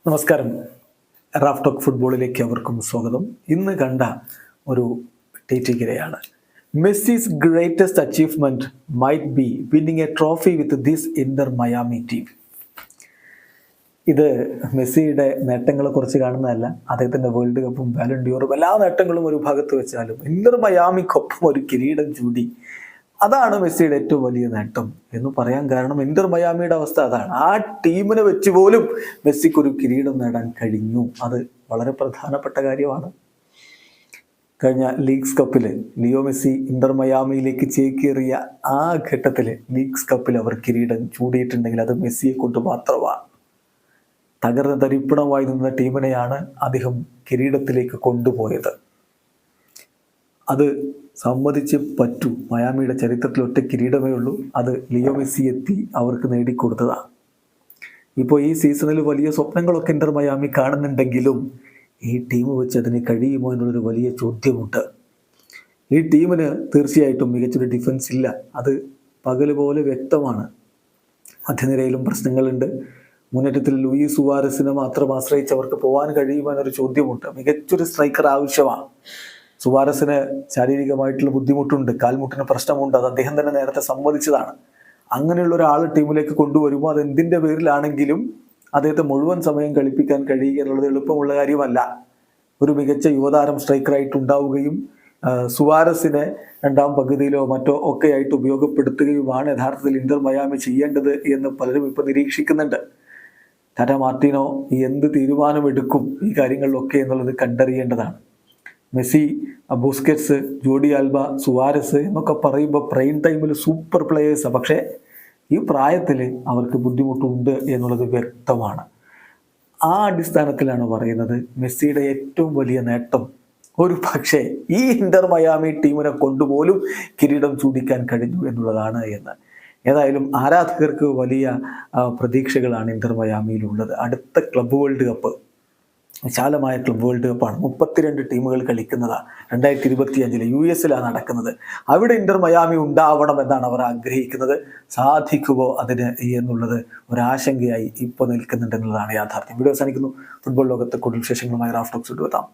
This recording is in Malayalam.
നമസ്കാരം. റാഫ് ടോക്ക് ഫുട്ബോളിലേക്ക് അവർക്കും സ്വാഗതം. ഇന്ന് കണ്ട ഒരു ടീറ്റിക്കിരയാണ്. Messi's greatest achievement might be winning a trophy with this Inter Miami team. ഇത് മെസ്സിയുടെ നേട്ടങ്ങളെ കുറിച്ച് കാണുന്നതല്ല, അദ്ദേഹത്തിന്റെ വേൾഡ് കപ്പും ബാലൺ ഡിയോറും എല്ലാ നേട്ടങ്ങളും ഒരു ഭാഗത്ത് വെച്ചാലും ഇന്റർ മയാമിക്കൊപ്പം ഒരു കിരീടം ചൂടി, അതാണ് മെസ്സിയുടെ ഏറ്റവും വലിയ നേട്ടം എന്ന് പറയാൻ കാരണം ഇന്റർ മയാമിയുടെ അവസ്ഥ അതാണ്. ആ ടീമിനെ വെച്ച് പോലും മെസ്സിക്ക് ഒരു കിരീടം നേടാൻ കഴിഞ്ഞു. അത് വളരെ പ്രധാനപ്പെട്ട കാര്യമാണ്. കഴിഞ്ഞ ലീഗ്സ് കപ്പിൽ ലിയോ മെസ്സി ഇന്റർ മയാമിയിലേക്ക് ചേക്കേറിയ ആ ഘട്ടത്തിൽ ലീഗ്സ് കപ്പിൽ അവർ കിരീടം ചൂടിയിട്ടുണ്ടെങ്കിൽ അത് മെസ്സിയെ കൊണ്ട് മാത്രമാണ്. തകർന്ന തരിപ്പണമായി നിന്ന ടീമിനെയാണ് അദ്ദേഹം കിരീടത്തിലേക്ക് കൊണ്ടുപോയത്. അത് സമ്മതിച്ച് പറ്റൂ. മയാമിയുടെ ചരിത്രത്തിൽ ഒറ്റ കിരീടമേ ഉള്ളൂ, അത് ലിയോ മെസ്സി എത്തി അവർക്ക് നേടിക്കൊടുത്തതാണ്. ഇപ്പോൾ ഈ സീസണിൽ വലിയ സ്വപ്നങ്ങളൊക്കെ ഇന്റർ മയാമി കാണുന്നുണ്ടെങ്കിലും ഈ ടീം വെച്ച് അതിന് കഴിയുമോ എന്നുള്ളൊരു വലിയ ചോദ്യമുണ്ട്. ഈ ടീമിന് തീർച്ചയായിട്ടും മികച്ചൊരു ഡിഫൻസ് ഇല്ല, അത് പകൽ പോലെ വ്യക്തമാണ്. മധ്യനിരയിലും പ്രശ്നങ്ങളുണ്ട്. മുന്നേറ്റത്തിൽ ലൂയിസ് സുവാരസിനെ മാത്രം ആശ്രയിച്ച് അവർക്ക് പോകാൻ കഴിയുമോ എന്നൊരു ചോദ്യമുണ്ട്. മികച്ചൊരു സ്ട്രൈക്കർ ആവശ്യമാണ്. സുവാരസിന് ശാരീരികമായിട്ടുള്ള ബുദ്ധിമുട്ടുണ്ട്, കാൽമുട്ടിന് പ്രശ്നമുണ്ട്. അത് അദ്ദേഹം തന്നെ നേരത്തെ സമ്മതിച്ചതാണ്. അങ്ങനെയുള്ള ഒരാൾ ടീമിലേക്ക് കൊണ്ടുവരുമ്പോൾ അത് എന്തിൻ്റെ പേരിലാണെങ്കിലും അദ്ദേഹത്തെ മുഴുവൻ സമയം കളിപ്പിക്കാൻ കഴിയുക എന്നുള്ളത് എളുപ്പമുള്ള കാര്യമല്ല. ഒരു മികച്ച യുവതാരം സ്ട്രൈക്കറായിട്ട് ഉണ്ടാവുകയും സുവാരസിനെ രണ്ടാം പകുതിയിലോ മറ്റോ ഒക്കെ ആയിട്ട് ഉപയോഗപ്പെടുത്തുകയുമാണ് യഥാർത്ഥത്തിൽ ഇന്റർ മയാമി ചെയ്യേണ്ടത് എന്ന് പലരും ഇപ്പോൾ നിരീക്ഷിക്കുന്നുണ്ട്. ടാറ്റ മാർട്ടിനോ എന്ത് തീരുമാനമെടുക്കും ഈ കാര്യങ്ങളിലൊക്കെ എന്നുള്ളത് കണ്ടറിയേണ്ടതാണ്. Messi, Busquets, Jordi Alba, Suarez എന്നൊക്കെ പറയുമ്പോൾ പ്രൈം ടൈമിൽ സൂപ്പർ പ്ലെയേഴ്സാണ്. പക്ഷേ ഈ പ്രായത്തിൽ അവർക്ക് ബുദ്ധിമുട്ടുണ്ട് എന്നുള്ളത് വ്യക്തമാണ്. ആ അടിസ്ഥാനത്തിലാണ് പറയുന്നത് മെസ്സിയുടെ ഏറ്റവും വലിയ നേട്ടം ഒരു പക്ഷേ ഈ ഇന്റർ മയാമി ടീമിനെ കൊണ്ടുപോലും കിരീടം ചൂടിക്കാൻ കഴിഞ്ഞു എന്നുള്ളതാണ് എന്ന്. ഏതായാലും ആരാധകർക്ക് വലിയ പ്രതീക്ഷകളാണ് ഇന്റർ മയാമിയിലുള്ളത്. അടുത്ത ക്ലബ് വേൾഡ് കപ്പ് വിശാലമായ ക്ലബ് വേൾഡ് കപ്പാണ്. 32 ടീമുകൾ കളിക്കുന്നതാണ്. 2025 US നടക്കുന്നത്. അവിടെ ഇന്റർ മയാമി ഉണ്ടാവണം എന്നാണ് അവർ ആഗ്രഹിക്കുന്നത്. സാധിക്കുമോ അതിന് എന്നുള്ളത് ഒരാശങ്കയായി ഇപ്പോൾ നിൽക്കുന്നുണ്ടെന്നുള്ളതാണ് യാഥാർത്ഥ്യം. വീഡിയോ അവസാനിക്കുന്നു. ഫുട്ബോൾ ലോകത്തെ കൂടുതൽ വിശേഷങ്ങളുമായി റാഫ് ടോക്സ് എത്താം.